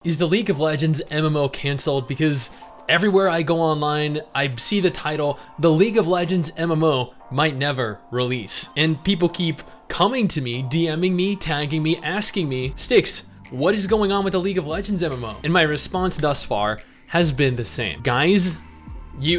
Is the League of Legends MMO canceled? Because everywhere I go online, I see the title, the League of Legends MMO might never release. And people keep coming to me, DMing me, tagging me, asking me, STIX, what is going on with the League of Legends MMO? And my response thus far has been the same. Guys,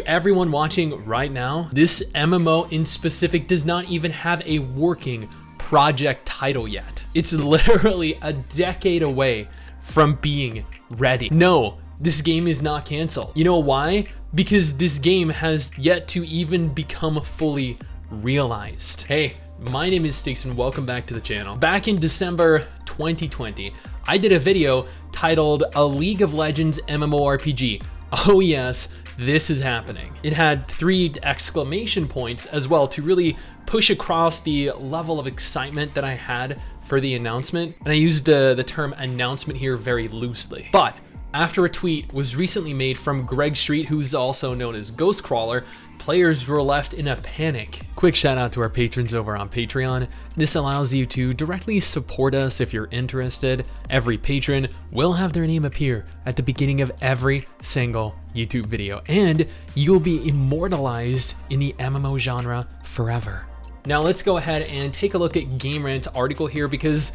everyone watching right now, this MMO in specific does not even have a working project title yet. It's literally a decade away from being ready. No, this game is not canceled. You know why? Because this game has yet to even become fully realized. Hey, my name is STIX and welcome back to the channel. Back in December 2020, I did a video titled A League of Legends MMORPG. Oh yes, this is happening. It had 3 exclamation points as well to really push across the level of excitement that I had for the announcement. And I used the term announcement here very loosely. But after a tweet was recently made from Greg Street, who's also known as Ghostcrawler, players were left in a panic. Quick shout out to our patrons over on Patreon. This allows you to directly support us if you're interested. Every patron will have their name appear at the beginning of every single YouTube video, and you'll be immortalized in the MMO genre forever. Now let's go ahead and take a look at Game Rant article here, because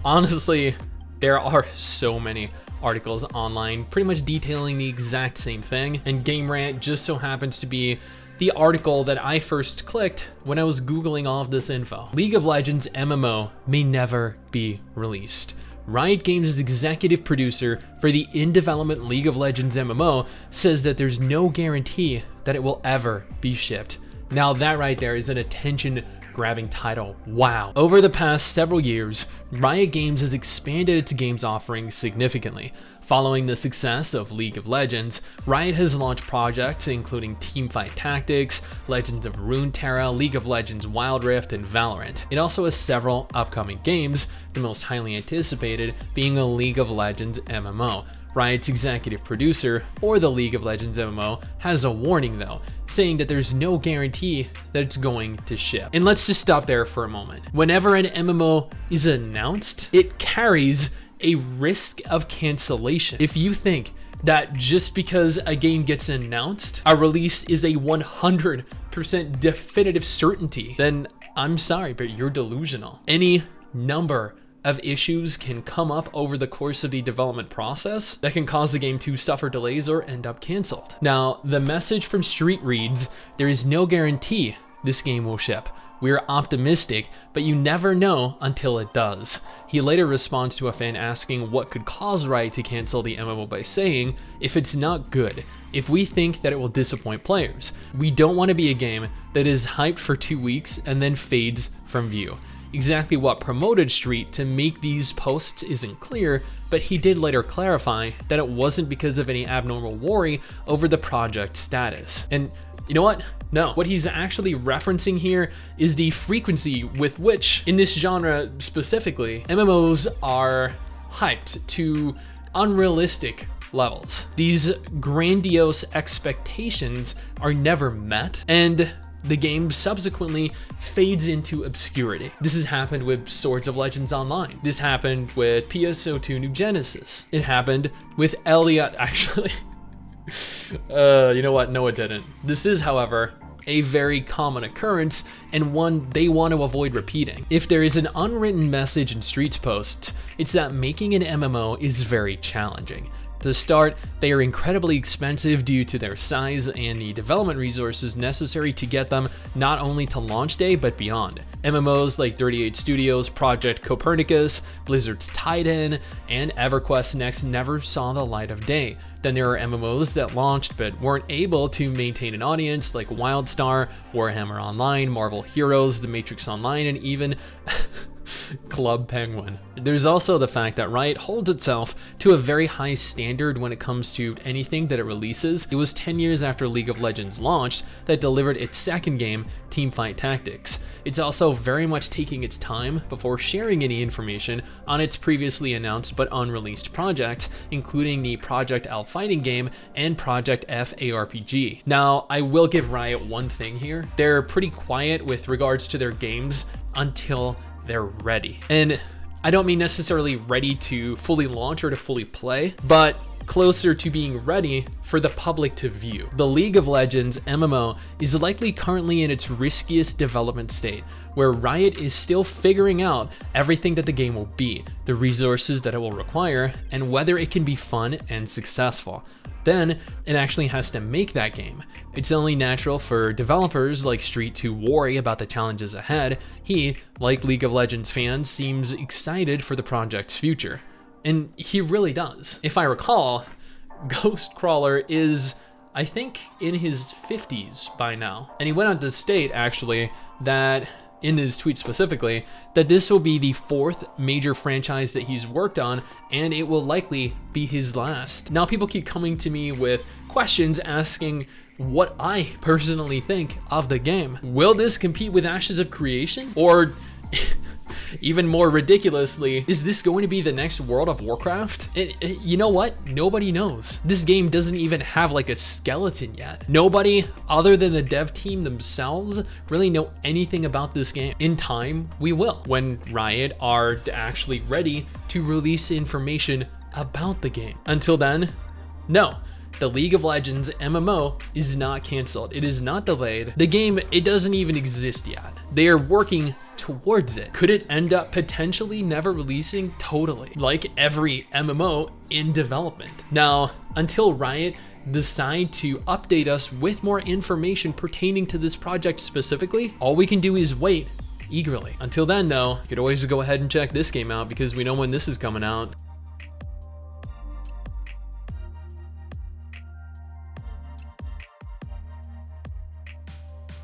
honestly, there are so many articles online pretty much detailing the exact same thing, and Game Rant just so happens to be the article that I first clicked when I was Googling all of this info. League of Legends MMO may never be released. Riot Games' executive producer for the in-development League of Legends MMO says that there's no guarantee that it will ever be shipped. Now that right there is an attention-grabbing title. Wow. Over the past several years, Riot Games has expanded its games offerings significantly. Following the success of League of Legends, Riot has launched projects including Teamfight Tactics, Legends of Runeterra, League of Legends Wild Rift, and Valorant. It also has several upcoming games, the most highly anticipated being a League of Legends MMO. Riot's executive producer for the League of Legends MMO has a warning though, saying that there's no guarantee that it's going to ship. And let's just stop there for a moment. Whenever an MMO is announced, it carries a risk of cancellation. If you think that just because a game gets announced, a release is a 100% definitive certainty, then I'm sorry, but you're delusional. Any number of issues can come up over the course of the development process that can cause the game to suffer delays or end up canceled. Now, the message from Street reads, there is no guarantee this game will ship. We're optimistic, but you never know until it does. He later responds to a fan asking what could cause Riot to cancel the MMO by saying, if it's not good, if we think that it will disappoint players, we don't want to be a game that is hyped for 2 weeks and then fades from view. Exactly what promoted Street to make these posts isn't clear, but he did later clarify that it wasn't because of any abnormal worry over the project status. And you know what? No. What he's actually referencing here is the frequency with which, in this genre specifically, MMOs are hyped to unrealistic levels. These grandiose expectations are never met, and the game subsequently fades into obscurity. This has happened with Swords of Legends Online. This happened with PSO2 New Genesis. It happened with Elliot, actually. You know what? No, it didn't. This is, however, a very common occurrence and one they want to avoid repeating. If there is an unwritten message in Street's posts, it's that making an MMO is very challenging. To start, they are incredibly expensive due to their size and the development resources necessary to get them not only to launch day but beyond. MMOs like 38 Studios, Project Copernicus, Blizzard's Titan, and EverQuest Next never saw the light of day. Then there are MMOs that launched but weren't able to maintain an audience like WildStar, Warhammer Online, Marvel Heroes, The Matrix Online, and even Club Penguin. There's also the fact that Riot holds itself to a very high standard when it comes to anything that it releases. It was 10 years after League of Legends launched that delivered its second game, Teamfight Tactics. It's also very much taking its time before sharing any information on its previously announced but unreleased projects, including the Project L fighting game and Project F ARPG. Now, I will give Riot one thing here. They're pretty quiet with regards to their games until they're ready. And I don't mean necessarily ready to fully launch or to fully play, but closer to being ready for the public to view. The League of Legends MMO is likely currently in its riskiest development state, where Riot is still figuring out everything that the game will be, the resources that it will require, and whether it can be fun and successful. Then it actually has to make that game. It's only natural for developers like Street to worry about the challenges ahead. He, like League of Legends fans, seems excited for the project's future. And he really does. If I recall, Ghostcrawler is, I think, in his 50s by now. And he went on to state, actually, that in his tweet specifically, that this will be the 4th major franchise that he's worked on, and it will likely be his last. Now, people keep coming to me with questions asking what I personally think of the game. Will this compete with Ashes of Creation? Or even more ridiculously, is this going to be the next World of Warcraft? You know what? Nobody knows. This game doesn't even have like a skeleton yet. Nobody other than the dev team themselves really know anything about this game. In time, we will, when Riot are actually ready to release information about the game. Until then, no. The League of Legends MMO is not canceled. It is not delayed. The game, it doesn't even exist yet. They are working towards it. Could it end up potentially never releasing? Totally. Like every MMO in development. Now, until Riot decide to update us with more information pertaining to this project specifically, all we can do is wait eagerly. Until then though, you could always go ahead and check this game out because we know when this is coming out.